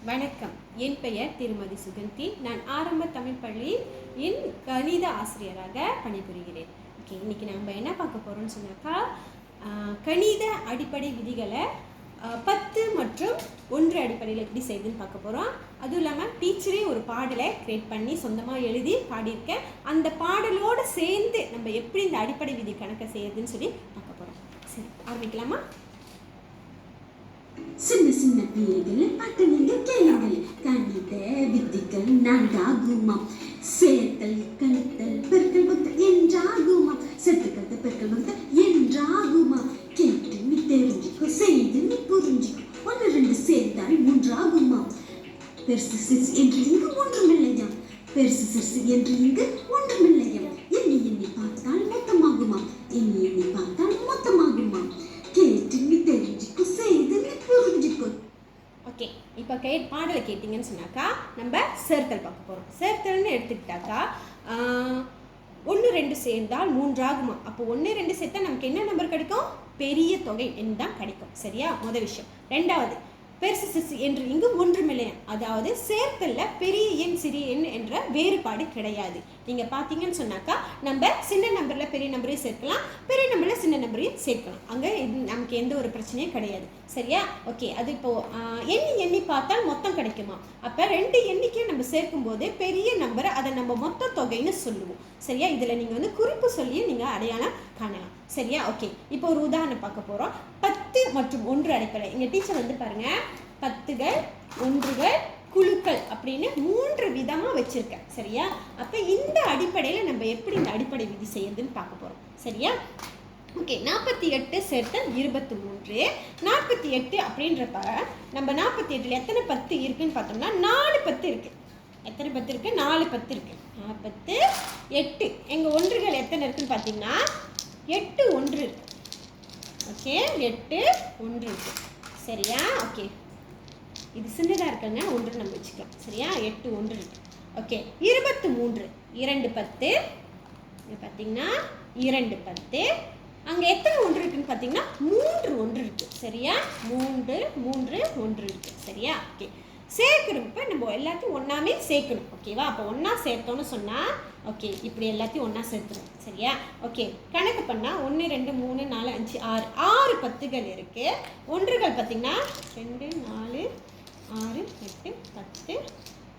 வணக்கம். என் பெயர் திருமதி சுகந்தி. நான் ஆரம்ப தமிழ் பள்ளியின் கணித ஆசிரியராக பணிபுரிகிறேன். ஓகே, இன்னைக்கு நம்ம என்ன பார்க்க போகிறோம்னு சொன்னாக்கா, கணித அடிப்படை விதிகளை 10 மற்றும் 1 அடிப்படையில் எப்படி செய்யுதுன்னு பார்க்க போகிறோம். அதுவும் இல்லாமல் டீச்சரே ஒரு பாடலை கிரியேட் பண்ணி சொந்தமாக எழுதி பாடியிருக்கேன். அந்த பாடலோடு சேர்ந்து நம்ம எப்படி இந்த அடிப்படை விதி கணக்கை செய்யுதுன்னு சொல்லி பார்க்க போகிறோம். சரி, ஆரம்பிக்கலாமா? சின்ன சின்ன பிள்ளைகள் பாட்டு நீங்க கேளுங்கள். கணித விதிகள் நான்காகுமாம். சேர்த்தல் கழித்தல் பெருக்கல் வகுத்தல் என்றாகுமாம். சேர்த்து கழித்தல் பெருக்கல் வகுத்தல் என்றாகுமாம். கேட்டு நீ தெரிஞ்சுக்கோ, செய்து நீ புரிஞ்சுக்கோ. 1 2 சேர்த்தால் 3 ஆகுமாம். பெருசு சிறுசு என்று இங்கு ஒன்றுமில்லையாம். பெருசு சிறுசு என்று இங்கு ஒன்றுமில்லையாம். எண்ணி எண்ணி பார்த்தால் மொத்தமாகுமாம். எண்ணி எண்ணி பார்த்தால் மொத்தமாகுமாம். கேட்டு நீ தெரிஞ்சுக்கோ, செய்து நீ புரிஞ்சுக்கோ. ஓகே, இப்போ பாடலை கேட்டிங்கன்னு சொன்னாக்கா நம்ம சேர்த்தல் பார்க்க போகிறோம். சேர்த்தல்னு எடுத்துக்கிட்டாக்கா 1 2 சேர்ந்தால் 3 ஆகுமா. அப்போ 1 2 சேர்த்தா நமக்கு என்ன நம்பர் கிடைக்கும்? பெரிய தொகை எண் தான் கிடைக்கும். சரியா? முதல் விஷயம். ரெண்டாவது, பெருசு சிறுசு என்று இங்கு ஒன்றுமில்லையாம். அதாவது சேர்த்தல்ல பெரிய எண் சிறிய எண் என்ற வேறுபாடு கிடையாது. நீங்கள் பார்த்தீங்கன்னு சொன்னாக்கா நம்ம சின்ன நம்பரில் பெரிய நம்பரையும் சேர்க்கலாம், பெரிய நம்பரில் சின்ன நம்பரையும் சேர்க்கலாம். அங்கே நமக்கு எந்த ஒரு பிரச்சனையும் கிடையாது. சரியா? ஓகே, அது இப்போது எண்ணி எண்ணி பார்த்தால் மொத்தம் கிடைக்குமா. அப்போ 2 எண்ணிக்கையை நம்ம சேர்க்கும்போது பெரிய நம்பரை அதை நம்ம மொத்த தொகைன்னு சொல்லுவோம். சரியா? இதில் நீங்கள் வந்து குறிப்பு சொல்லியும் நீங்கள் அடையாளம் காணலாம். சரியா? ஓகே, இப்போ ஒரு உதாரணம் பார்க்க போகிறோம். 10 மற்றும் 1 அடிப்படை. எங்கள் டீச்சர் வந்து பாருங்கள், 10கள் 1கள் குழுக்கள் அப்படின்னு 3 விதமாக வச்சுருக்கேன். சரியா? அப்போ இந்த அடிப்படையில் நம்ம எப்படி இந்த அடிப்படை விதி செய்யறதுன்னு பார்க்க போகிறோம். சரியா? ஓகே, 48 சேர்த்தல் 23. 48 அப்படின்றப்ப நம்ம 48ல் எத்தனை 10 இருக்குன்னு பார்த்தோம்னா 4 10 இருக்குது. எத்தனை 10 இருக்குது? 4 10 இருக்குது. 40 8. எங்கள் ஒன்றுகள் எத்தனை இருக்குன்னு பார்த்தீங்கன்னா 8 1 இருக்குது. ஓகே, 8 1 இருக்குது. சரியா? ஓகே, இது சின்னதாக இருக்குங்க, 1 நம்ம வச்சுக்கலாம். சரியா? 8 1 இருக்குது. ஓகே, 23 2 10. இங்கே பார்த்தீங்கன்னா 2 10. அங்கே எத்தனை 1 இருக்குன்னு பார்த்தீங்கன்னா 3 1 இருக்குது. சரியா? 3 3 1 இருக்குது. சரியா? ஓகே, சேர்க்குறப்ப நம்ம எல்லாத்தையும் ஒன்றாமே சேர்க்கணும். ஓகேவா? அப்போ ஒன்றா சேர்த்தோன்னு சொன்னால் ஓகே, இப்படி எல்லாத்தையும் ஒன்றா சேர்த்துருவோம். சரியா? ஓகே, கணக்கு பண்ணால் 1 2 3 4 5 6 6 10கள் இருக்குது. ஒன்றுகள் பார்த்திங்கன்னா 2 4 6 8 10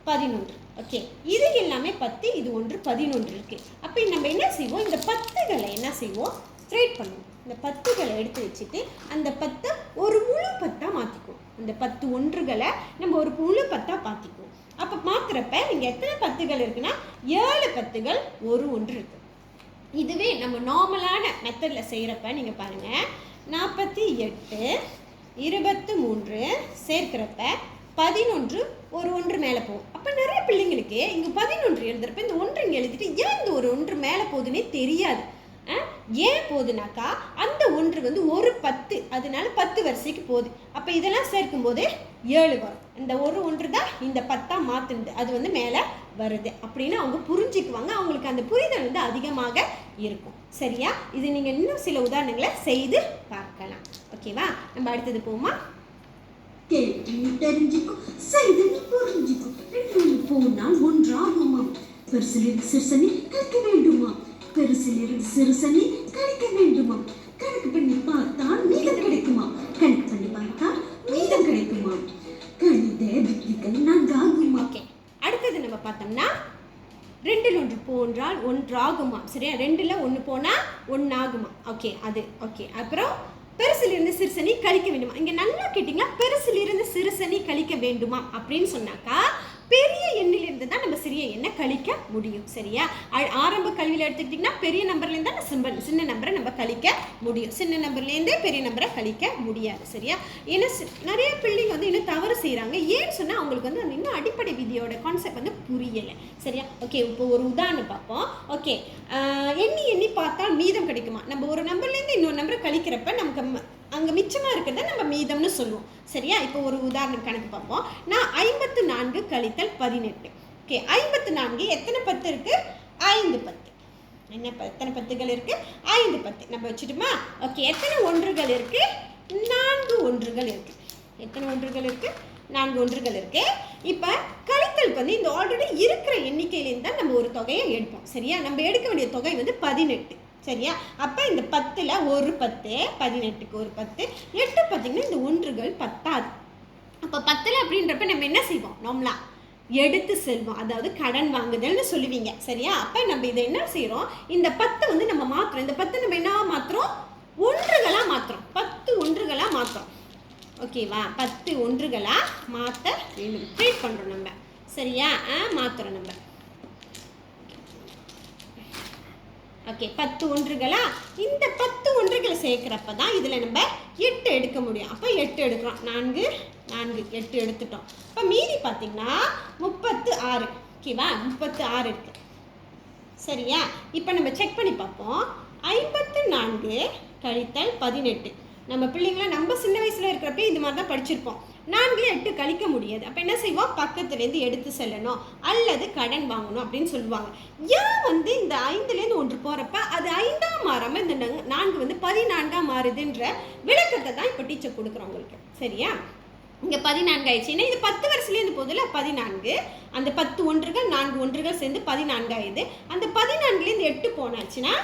11. ஓகே, இது எல்லாமே 10, இது 1 11 இருக்குது. அப்போ நம்ம என்ன செய்வோம்? இந்த 10களை என்ன செய்வோம்? ஸ்ட்ரைட் பண்ணுவோம். இந்த 10களை எடுத்து வச்சுட்டு அந்த 10 ஒரு முழு 10ஆக மாற்றிக்குவோம். அந்த 10 ஒன்றுகளை நம்ம ஒரு முழு 10ஆக மாற்றிக்குவோம். அப்போ மாற்றுறப்ப இங்கே எத்தனை 10கள் இருக்குன்னா 7 10கள் ஒரு 1 இருக்குது. இதுவே நம்ம நார்மலான மெத்தடில் செய்கிறப்ப நீங்கள் பாருங்கள், 48 23 சேர்க்கிறப்ப 11 ஒரு 1 மேலே போகும். அப்போ நிறைய பிள்ளைங்களுக்கு இங்கே 11 எழுதுறப்ப இந்த 1 இங்கே எழுதிட்டு ஏன் இந்த ஒரு 1 மேலே போகுதுன்னே தெரியாது. ஏன் போகுதுனாக்கா அந்த 1 வந்து ஒரு 10, அதனால 10 வரிசைக்கு போகுது. அப்போ இதெல்லாம் சேர்க்கும்போது 7 வரும். இந்த ஒரு 1 தான் இந்த 10ஆக மாற்றுது, அது வந்து மேலே வருது அப்படின்னு அவங்க புரிஞ்சுக்குவாங்க. அவங்களுக்கு அந்த புரிதல் வந்து அதிகமாக இருக்கும். சரியா? இது நீங்கள் இன்னும் சில உதாரணங்களை செய்து பார்க்கலாம். ஓகேவா? நம்ம அடுத்தது போமா? கேட்டு நீ தெரிஞ்சுக்கோ, செய்து நீ புரிஞ்சுக்கோ. 2 போனால் 1 ஆகுமாம். பெருசிலிருந்து சிறுசனி கழிக்க வேண்டுமா. பெருசிலிருந்து சிறுசனி கழிக்க வேண்டுமா. கணக்கு பண்ணி பார்த்தால் மீதம் கிடைக்குமா. கணக்கு பண்ணி பார்த்தால் மீதம் கிடைக்குமா. கணித விதிகள் நான்காகுமா. ஓகே, அடுத்தது நம்ம பார்த்தோம்னா 2ல் 1 போன்றால் 1 ஆகுமா. சரியா? 2ல் 1 போனால் 1 ஆகுமா. ஓகே, அது ஓகே. அப்புறம் பெருசிலிருந்து சிறுசனி கழிக்க வேண்டுமா. இங்கே நல்லா கேட்டிங்கன்னா பெருசிலிருந்து சிறுசனி கழிக்க வேண்டுமா அப்படின்னு சொன்னாக்கா பெரிய எண்ணிலிருந்து தான் நம்ம சிறிய எண்ணை கழிக்க முடியும். சரியா? ஆரம்ப கல்வியில் எடுத்துக்கிட்டிங்கன்னா பெரிய நம்பர்லேருந்து தான் சின்ன நம்பரை நம்ம கழிக்க முடியும். சின்ன நம்பர்லேருந்தே பெரிய நம்பரை கழிக்க முடியாது. சரியா? ஏன்னா நிறைய பிள்ளைங்க வந்து இன்னும் தவறு செய்கிறாங்க. ஏன்னு சொன்னால் அவங்களுக்கு வந்து இன்னும் அடிப்படை விதியோட கான்செப்ட் வந்து புரியலை. சரியா? ஓகே, இப்போ ஒரு உதாரணம் பார்ப்போம். ஓகே, எண்ணி எண்ணி பார்த்தால் மீதம் கிடைக்குமா. நம்ம ஒரு நம்பர்லேருந்து இன்னொரு நம்பரை கழிக்கிறப்ப நமக்கு அங்கே மிச்சமாக இருக்கிறத நம்ம மீதம்னு சொல்லுவோம். சரியா? இப்போ ஒரு உதாரணம் கணக்கு பார்ப்போம். நான் 54 கழித்தல் 18. ஓகே, 54 எத்தனை 10 இருக்குது? 5 10. என்ன எத்தனை 10கள் இருக்குது? 5 10 நம்ம வச்சுட்டுமா. ஓகே, எத்தனை ஒன்றுகள் இருக்குது? 4 ஒன்றுகள் இருக்குது. எத்தனை ஒன்றுகள் இருக்குது? 4 ஒன்றுகள் இருக்கு. இப்போ கழித்தலுக்கு வந்து இந்த ஆல்ரெடி இருக்கிற எண்ணிக்கையிலேருந்து தான் நம்ம ஒரு தொகையை எடுப்போம். சரியா? நம்ம எடுக்க வேண்டிய தொகை வந்து 18. சரியா? அப்போ இந்த 10ல் ஒரு 10, 18க்கு ஒரு 10, 8 பார்த்தீங்கன்னா இந்த ஒன்றுகள் பத்தாது. அப்போ 10ல் அப்படின்றப்ப நம்ம என்ன செய்வோம்? நம்மளா எடுத்து செல்வோம், அதாவது கடன் வாங்குதல்னு சொல்லுவீங்க. சரியா? அப்போ நம்ம இதை என்ன செய்கிறோம், இந்த 10 வந்து நம்ம மாற்றுறோம். இந்த 10 நம்ம என்ன மாற்றுறோம்? ஒன்றுகளாக மாற்றுறோம். 10 ஒன்றுகளாக மாற்றுறோம். ஓகேவா? 10 ஒன்றுகளாக மாற்ற வேண்டும். ட்ரீட் பண்ணுறோம் நம்ம. சரியா? மாற்றுறோம் நம்ம. ஓகே, 10 ஒன்றுகளா? இந்த 10 ஒன்றுகளை சேர்க்குறப்ப தான் இதில் நம்ம 8 எடுக்க முடியும். அப்போ 8 எடுக்கிறோம். 4 4 8 எடுத்துட்டோம். இப்போ மீதி பார்த்தீங்கன்னா 36. ஓகேவா? 36 இருக்கு. சரியா? இப்போ நம்ம செக் பண்ணி பார்ப்போம். 54 கழித்தல் 18. நம்ம பிள்ளைங்களாம் நம்ம சின்ன வயசில் இருக்கிறப்ப இது மாதிரி தான் படிச்சிருப்போம். 4 8 கழிக்க முடியாது. அப்போ என்ன செய்வோம்? பக்கத்துலேருந்து எடுத்து செல்லணும் அல்லது கடன் வாங்கணும் அப்படின்னு சொல்லுவாங்க. ஏன் வந்து இந்த 5லேருந்து 1 போகிறப்ப அது 5ஆக மாறாமல் இந்த 4 வந்து 14ஆக மாறுதுன்ற விளக்கத்தை தான் இப்போ டீச்சர் கொடுக்குறோம் உங்களுக்கு. சரியா? இங்கே 14 ஆயிடுச்சுன்னா இது 10 வருஷத்துலேருந்து போதில் 14. அந்த 10 ஒன்றுகள் 4 ஒன்றுகள் சேர்ந்து 14 ஆயிடுது. அந்த 14லேருந்து 8 போனாச்சுன்னா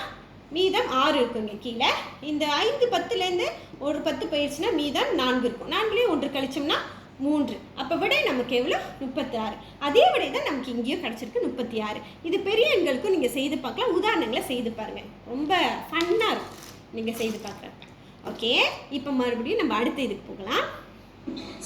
மீதம் 6 இருக்குங்க கீழே. இந்த 5 10லேருந்து ஒரு 10 போயிடுச்சுன்னா மீதம் 4 இருக்கும். 4லேயும் 1 கழிச்சோம்னா 3. அப்போ விடை நமக்கு எவ்வளோ? 36. அதே விடை தான் நமக்கு இங்கேயும் கிடச்சிருக்கு, 36. இது பெரிய எண்களுக்கும் நீங்கள் செய்து பார்க்கலாம். உதாரணங்களை செய்து பாருங்கள், ரொம்ப ஃபன்னாக இருக்கும் நீங்கள் செய்து பார்க்குறப்ப. ஓகே, இப்போ மறுபடியும் நம்ம அடுத்த இதுக்கு போகலாம்.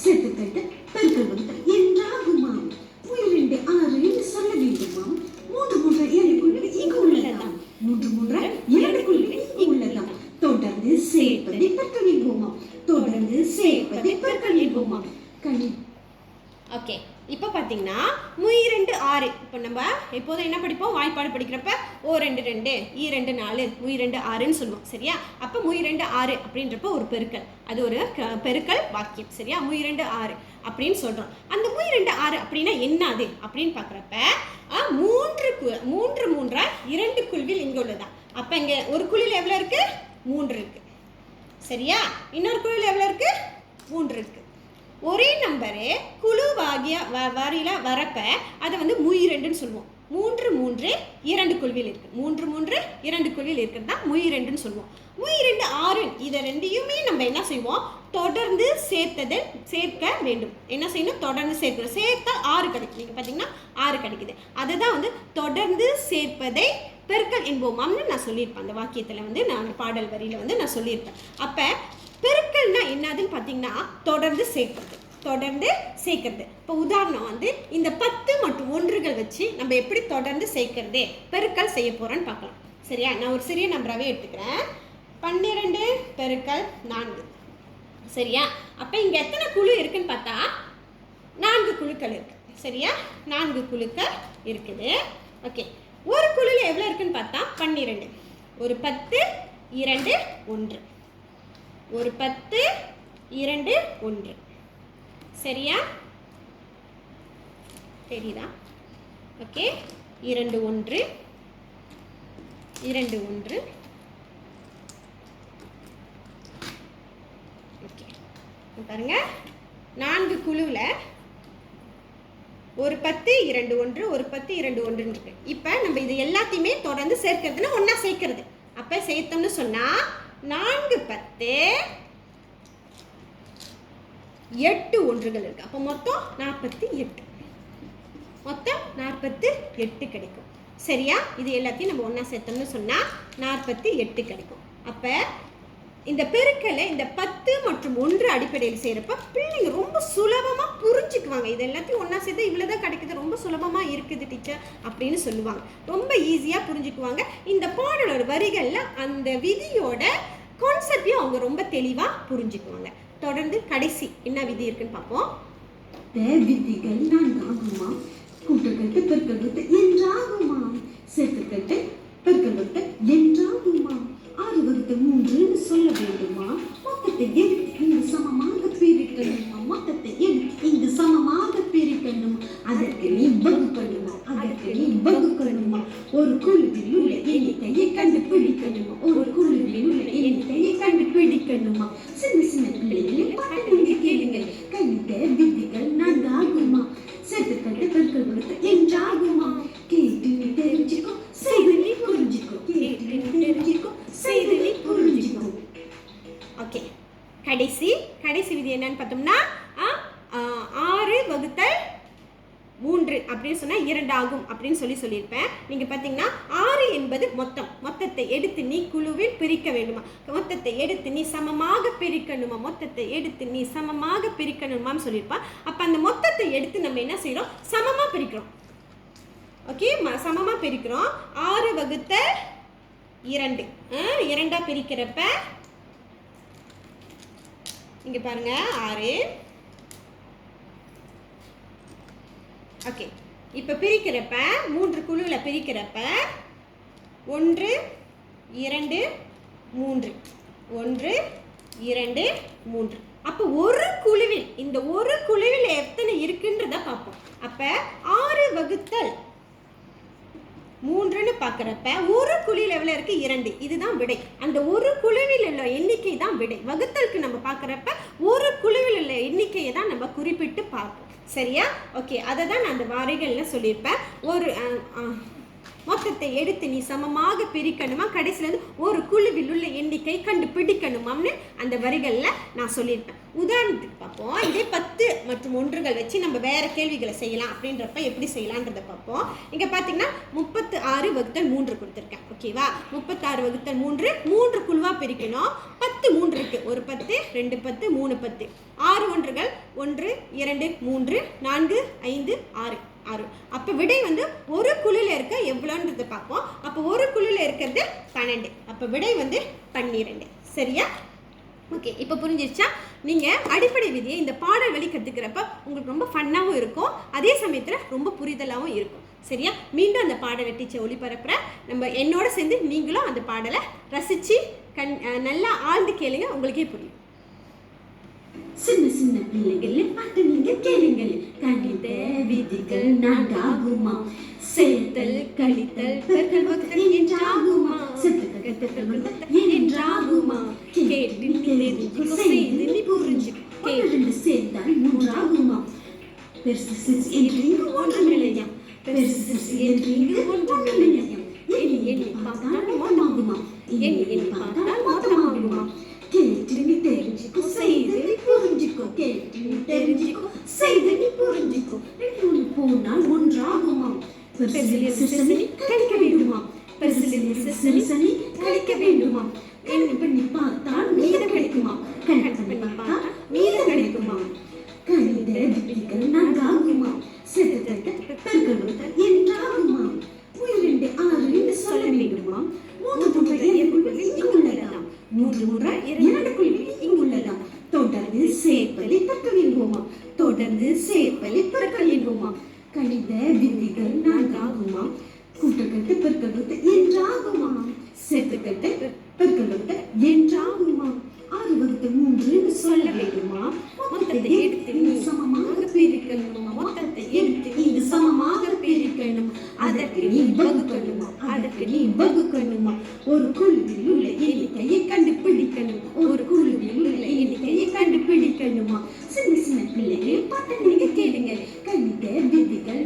சேர்த்துக்கட்டு பெருக்கல் வகுத்தல் என்றாகுமாம். 2 6 என்று சொல்ல வேண்டுமாம். 3 3 7 இங்கு உள்ளதாம். 3 3 7 இங்கு உள்ளதாம். தொடர்ந்து சேர்ப்பதை பெருக்கலிடுவோமாம். தொடர்ந்து சேர்ப்பதை பெருக்கலிடுவோமாம். கணி. ஓகே, இப்போ பார்த்தீங்கன்னா 2 6. இப்போ நம்ம எப்போதும் என்ன படிப்போம்? வாய்ப்பாடு படிக்கிறப்ப O 2 2, E 2 4, 2 6ன்னு சொல்லுவோம். சரியா? அப்போ 2 6 அப்படின்றப்ப ஒரு பெருக்கல், அது ஒரு பெருக்கல் வாக்கியம். சரியா? 2 6 அப்படின்னு சொல்கிறோம். அந்த 2 6 அப்படின்னா என்னது அப்படின்னு பார்க்குறப்ப 3 3 2 குழுவில் இங்கே உள்ளதா. அப்போ இங்கே ஒரு குழுவில் எவ்வளோ இருக்குது? 3 இருக்குது. சரியா? இன்னொரு குழுவில் எவ்வளோ இருக்குது? 3 இருக்குது. ஒரே நம்பரு குழுவாகிய வாரியில் வரப்ப அதை வந்து 2ன்னு சொல்லுவோம். 3 3 2 குழுவில் இருக்குது. 3 3 2 குழுவில் இருக்கிறது தான் 2ன்னு சொல்லுவோம். 2 6 இதை ரெண்டையுமே நம்ம என்ன செய்வோம்? தொடர்ந்து சேர்க்க வேண்டும். என்ன செய்யணும்? தொடர்ந்து சேர்க்கணும். சேர்த்தா 6 கிடைக்கும். நீங்கள் பார்த்தீங்கன்னா 6 கிடைக்குது. அதுதான் வந்து தொடர்ந்து சேர்ப்பதை பெருக்கல் என்போமாம்னு நான் சொல்லியிருப்பேன். அந்த வாக்கியத்தில் வந்து நான் பாடல் வரியில் வந்து நான் சொல்லியிருப்பேன். அப்போ பெருக்கல்னா என்னதுன்னு பார்த்தீங்கன்னா தொடர்ந்து சேர்க்கிறது, தொடர்ந்து சேர்க்கறது. இப்போ உதாரணம் வந்து இந்த 10 மற்றும் ஒன்றுகள் வச்சு நம்ம எப்படி தொடர்ந்து சேர்க்கறது பெருக்கல் செய்ய போகிறோன்னு பார்க்கலாம். சரியா? நான் ஒரு சிறிய நம்பராகவே எடுத்துக்கிறேன். 12 பெருக்கல் 4. சரியா? அப்போ இங்கே எத்தனை குழு இருக்குன்னு பார்த்தா 4 குழுக்கள் இருக்குது. சரியா? 4 குழுக்கள் இருக்குது. ஓகே, ஒரு குழுவில் எவ்வளோ இருக்குன்னு பார்த்தா 12. ஒரு 10 2 1. ஒரு 10 2 1. சரியா? தெரியுதா? ஓகே, 2 1 2 1. ஓகே, பாருங்க 4 குழுவில் ஒரு 10 2 1, ஒரு 10 2 1 இருக்கு. இப்போ நம்ம இது எல்லாத்தையுமே தொடர்ந்து சேர்க்கிறதுனா ஒன்றா சேர்க்கிறது. அப்போ சேர்த்தோம்னு சொன்னால் 4 10 8 ஒன்றுகள் இருக்கு. அப்போ மொத்தம் 48. மொத்தம் 48 கிடைக்கும். சரியா? இது எல்லாத்தையும் நம்ம ஒன்றா சேர்த்தோம்னு சொன்னால் 48 கிடைக்கும். அப்போ இந்த பெருக்கலை இந்த 10 மற்றும் 1 அடிப்படையில் செய்கிறப்ப பிள்ளைங்க ரொம்ப சுலபமாக புரிஞ்சுக்குவாங்க. இது எல்லாத்தையும் ஒன்றா சேர்த்து இவ்வளோதான் கிடைக்குது, ரொம்ப சுலபமாக இருக்குது டீச்சர் அப்படின்னு சொல்லுவாங்க. ரொம்ப ஈஸியாக புரிஞ்சுக்குவாங்க. இந்த பாடலோட வரிகளில் அந்த விதியோட கான்செப்டையும் அவங்க ரொம்ப தெளிவாக புரிஞ்சுக்குவாங்க. தொடர்ந்து கடைசி என்ன விதி இருக்குன்னு பார்ப்போம். விதிகள் 4 கூட்டுக்கட்டு பெருக்கல் என்றாகுமா. சேர்த்துக்கட்டு பெருக்கல் என்றாகுமா. 6 வகுத்தல் 3 சொல்ல வேண்டுமா. மொத்தத்தை எடுத்து இங்கு சமமாக பிரிக்கணுமா. மொத்தத்தை எடுத்து இங்கு சமமாக பிரிக்கணுமா. அதற்கு நீ வகுக்கணுமா. அதற்கு நீ வகுக்கணுமா. ஒரு குழுவில் உள்ள எண்ணிக்கையை கண்டுபிடிக்கணுமா. ஒரு குழுவில் உள்ள எண்ணிக்கையை கண்டுபிடிக்கணுமா. சின்ன சின்ன பிள்ளைகளை பாட்டு கேளுங்கள். கணித விதிகள் அப்படின்னு சொன்னால் 2 ஆகும் அப்படின்னு சொல்லியிருப்பேன். நீங்கள் பார்த்தீங்கன்னா 6 என்பது மொத்தத்தை எடுத்து நீ குழுவில் பிரிக்க வேண்டுமா, மொத்தத்தை எடுத்து நீ சமமாக பிரிக்கணுமா, மொத்தத்தை எடுத்து நீ சமமாக பிரிக்கணுமான்னு சொல்லியிருப்பா. அப்போ அந்த மொத்தத்தை எடுத்து நம்ம என்ன செய்கிறோம், சமமாக பிரிக்கிறோம். ஓகே, சமமாக பிரிக்கிறோம். 6 வகுத்தல் 2 2ஆக பிரிக்கிறப்ப இங்கே பாருங்க 6. ஓகே, இப்போ பிரிக்கிறப்ப 3 குழுவில் பிரிக்கிறப்ப 1 2 3 1 2 3. அப்போ ஒரு குழுவில் இந்த ஒரு குழுவில் எத்தனை இருக்குன்றத பார்ப்போம். அப்போ 6 வகுத்தல் 3ன்னு பார்க்குறப்ப ஒரு குழியில் எவ்வளோ இருக்குது, 2. இதுதான் விடை. அந்த ஒரு குழுவில் உள்ள எண்ணிக்கை தான் விடை. வகுத்தலுக்கு நம்ம பார்க்குறப்ப ஒரு குழுவில் உள்ள எண்ணிக்கையை தான் நம்ம குறிப்பிட்டு பார்ப்போம். சரியா? ஓகே, அதை தான் நான் அந்த வரைகளில் சொல்லியிருப்பேன். ஒரு மொத்தத்தை எடுத்து நீ சமமாக பிரிக்கணுமா, கடைசியிலேருந்து ஒரு குழுவில் உள்ள எண்ணிக்கை கண்டுபிடிக்கணுமான்னு அந்த வரிகளில் நான் சொல்லியிருப்பேன். உதாரணத்துக்கு பார்ப்போம். இதே 10 மற்றும் 1கள் வச்சு நம்ம வேறு கேள்விகளை செய்யலாம். அப்படின்றப்ப எப்படி செய்யலான்றதை பார்ப்போம். இங்கே பார்த்தீங்கன்னா 36 வகுத்தல் 3 கொடுத்துருக்கேன். ஓகேவா? 36 வகுத்தல் 3 குழுவாக பிரிக்கணும். 10 3 இருக்குது. ஒரு 10 2 10 3 10. 6 ஒன்றுகள் 1 2 3 4 5 6. அப்போ விடை வந்து ஒரு குழுவில் இருக்க எவ்வளோன்றதை பார்ப்போம். அப்போ ஒரு குழுவில் இருக்கிறது 12. அப்போ விடை வந்து 12. சரியா? ஓகே, இப்போ புரிஞ்சிருச்சா? நீங்கள் அடிப்படை விதியை இந்த பாடல் வழி கற்றுக்கிறப்ப உங்களுக்கு ரொம்ப ஃபன்னாகவும் இருக்கும், அதே சமயத்தில் ரொம்ப புரிதலாகவும் இருக்கும். சரியா? மீண்டும் அந்த பாடலை டீச்சர் ஒளிபரப்புற நம்ம என்னோட சேர்ந்து நீங்களும் அந்த பாடலை ரசித்து நல்லா ஆழ்ந்து கேளுங்க, உங்களுக்கே புரியும். சின்ன சின்ன பிள்ளைகள் பாட்டு நீங்க கேளுங்கள். கணித விதிகள் 4 ஆகுமா, சேர்த்தல் கழித்தல் பெருக்கல் வகுத்தல் என்றாகுமா, செத்துக்கள் பெருக்கல் வகுத்தல் என்றாகுமா, கேட்டு தெரிஞ்சுக்கோ, செய்து நீ புரிஞ்சுக்கோ, 2 சேர்ந்தால் 3 ஆகுமா, பெருசு சிறுசு என்று இங்கு 1 நிலையம், பெருசு சிறுசு என்று இங்கு 1 நிலையம், எண்ணி எண்ணி பார்த்தால் மொத்தமாகுமா, எண்ணி எண்ணி பார்த்தால் மொத்தமாகுமா, கேட்டு நீ தெரிஞ்சுக்கோ, செய்து நீ புரிஞ்சுக்கோ, கேட்டு நீ தெரிஞ்சுக்கோ, செய்து நீ புரிஞ்சுக்கோ, 2 போனால் 1 ஆகுமா, பெருசில் சிறுசனி கழிக்க வேண்டுமா, பெருசில் சிறுசனி கழிக்க வேண்டுமா, எண்ணி பண்ணி பார்த்தால் மீதம் கிடைக்குமா, கணக்கு பண்ணி பார்த்தால் மீதம் கிடைக்குமா, கணித விதிகள் 4 ஆகுமா, செத்துக்கள் பெருக்கல் வகுத்தல் என்றாகுமா, 2 6 என்று சொல்ல வேண்டுமா, 3 2 இங்குள்ளதாம், 3 2 இங்குள்ளதாம், தொடர்ந்து சேர்ப்பலை பெருக்கல் என்போமா, தொடர்ந்து சேர்ப்பலை பெருக்கல் என்போமா, கணித விதிகள் 4 ஆகுமா, கூட்டக்கட்டு பெருக்கல் வகுத்தல் என்றாகுமா, சேர்த்துக்கட்டு பெருக்கல் வகுத்தல் என்றாகுமா, 6 வகுத்தல் 3 என்று சொல்ல வேண்டுமா, மொத்தத்தை எடுத்து நீ சமமாக பிரிக்கணுமா, மொத்தத்தை எடுத்து நீ சமமாக பிரிக்கணும், அதற்கு நீ வகுக்கணுமா, அதற்கு நீ வகுக்கணுமா, ஒரு குழுவில் உள்ள எண்ணிக்கையை கண்டுபிடிக்கணும், ஒரு குழுவில் உள்ள எண்ணிக்கையை கண்டுபிடிக்கணுமா. சின்ன சின்ன பிள்ளைகள் பாட்டு நீங்க கேளுங்க. கணித விதிகள்